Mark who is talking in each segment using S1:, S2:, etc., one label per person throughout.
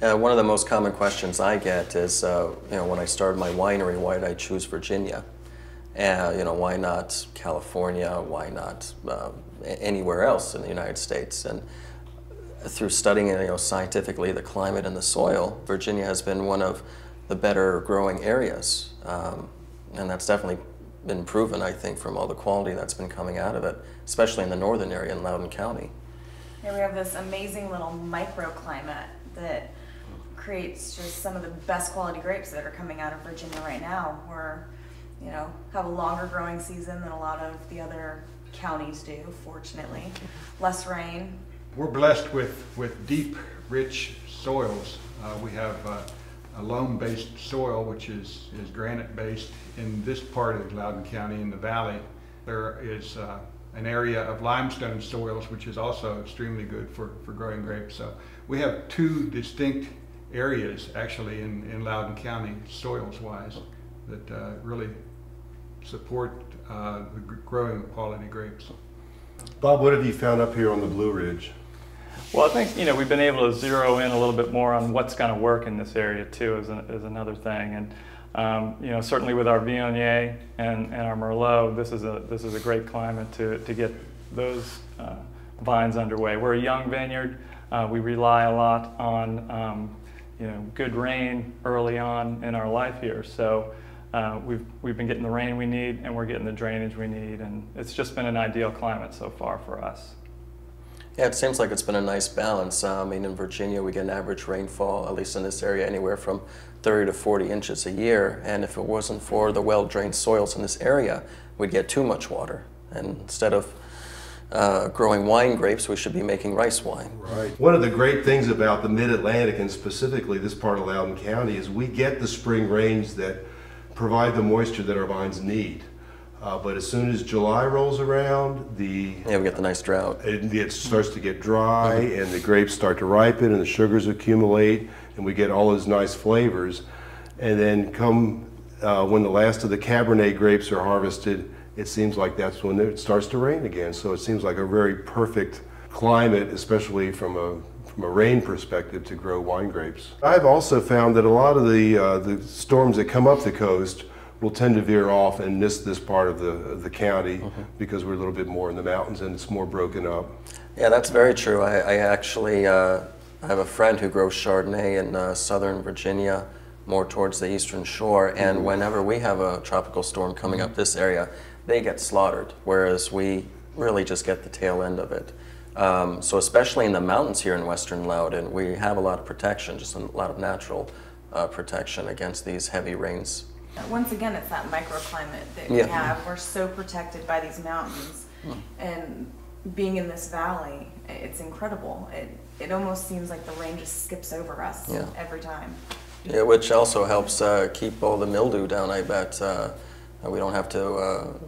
S1: One of the most common questions I get is, when I started my winery, why did I choose Virginia? Why not California? Why not anywhere else in the United States? And through studying, scientifically the climate and the soil, Virginia has been one of the better growing areas, and that's definitely been proven, I think, from all the quality that's been coming out of it, especially in the northern area in Loudoun County.
S2: Yeah, we have this amazing little microclimate that creates just some of the best quality grapes that are coming out of Virginia right now. We're, have a longer growing season than a lot of the other counties do, fortunately. Less rain.
S3: We're blessed with deep, rich soils. We have a loam-based soil, which is granite-based. In this part of Loudoun County, in the valley, there is an area of limestone soils, which is also extremely good for growing grapes. So we have two distinct areas, actually, in Loudoun County, soils-wise, that really support the growing of quality grapes.
S4: Bob, what have you found up here on the Blue Ridge?
S5: Well, I think we've been able to zero in a little bit more on what's going to work in this area too, is another thing. And certainly with our Viognier and our Merlot, this is a great climate to get those vines underway. We're a young vineyard. We rely a lot on good rain early on in our life here. So we've been getting the rain we need, and we're getting the drainage we need, and it's just been an ideal climate so far for us.
S1: Yeah, it seems like it's been a nice balance. In Virginia, we get an average rainfall, at least in this area, anywhere from 30 to 40 inches a year. And if it wasn't for the well-drained soils in this area, we'd get too much water. And instead of growing wine grapes, we should be making rice wine.
S4: Right. One of the great things about the Mid-Atlantic, and specifically this part of Loudoun County, is we get the spring rains that provide the moisture that our vines need. But as soon as July rolls around, we
S1: get the nice drought.
S4: It starts to get dry, and the grapes start to ripen, and the sugars accumulate, and we get all those nice flavors. And then when the last of the Cabernet grapes are harvested, it seems like that's when it starts to rain again. So it seems like a very perfect climate, especially from a rain perspective, to grow wine grapes. I've also found that a lot of the storms that come up the coast will tend to veer off and miss this part of the county because we're a little bit more in the mountains and it's more broken up.
S1: Yeah, that's very true. I actually I have a friend who grows Chardonnay in southern Virginia, more towards the eastern shore, and whenever we have a tropical storm coming up this area, they get slaughtered, whereas we really just get the tail end of it. So especially in the mountains here in western Loudoun, we have a lot of protection, just a lot of natural protection against these heavy rains.
S2: Once again, it's that microclimate that we have. We're so protected by these mountains, and being in this valley, it's incredible. It almost seems like the rain just skips over us every time.
S1: Yeah, which also helps keep all the mildew down, I bet. We don't have to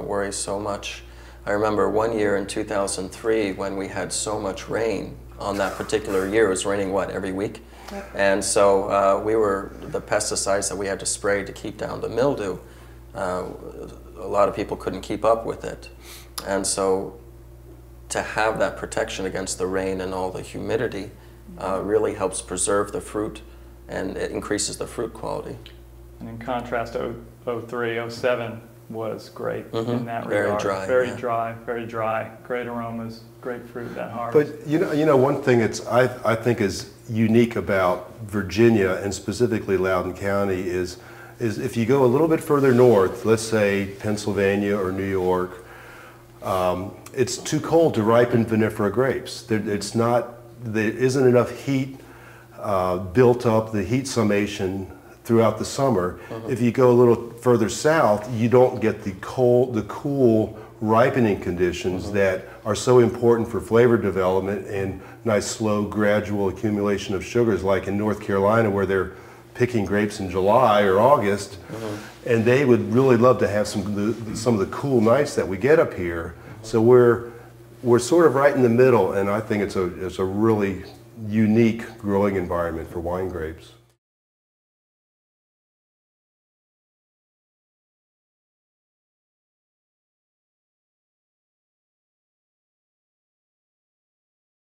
S1: worry so much. I remember one year in 2003 when we had so much rain on that particular year. It was raining, every week? Yep. And so the pesticides that we had to spray to keep down the mildew, a lot of people couldn't keep up with it. And so to have that protection against the rain and all the humidity really helps preserve the fruit, and it increases the fruit quality.
S5: And in contrast, 03, 07 was great in that
S1: very
S5: regard.
S1: Dry,
S5: very dry, great aromas, great fruit that harvest.
S4: But one thing I think is unique about Virginia, and specifically Loudoun County, is if you go a little bit further north, let's say Pennsylvania or New York, it's too cold to ripen vinifera grapes. There isn't enough heat built up, the heat summation throughout the summer. If you go a little further south, you don't get the cool ripening conditions that are so important for flavor development and nice, slow, gradual accumulation of sugars, like in North Carolina, where they're picking grapes in July or August, and they would really love to have some of the cool nights that we get up here. So we're sort of right in the middle, and I think it's a really unique growing environment for wine grapes.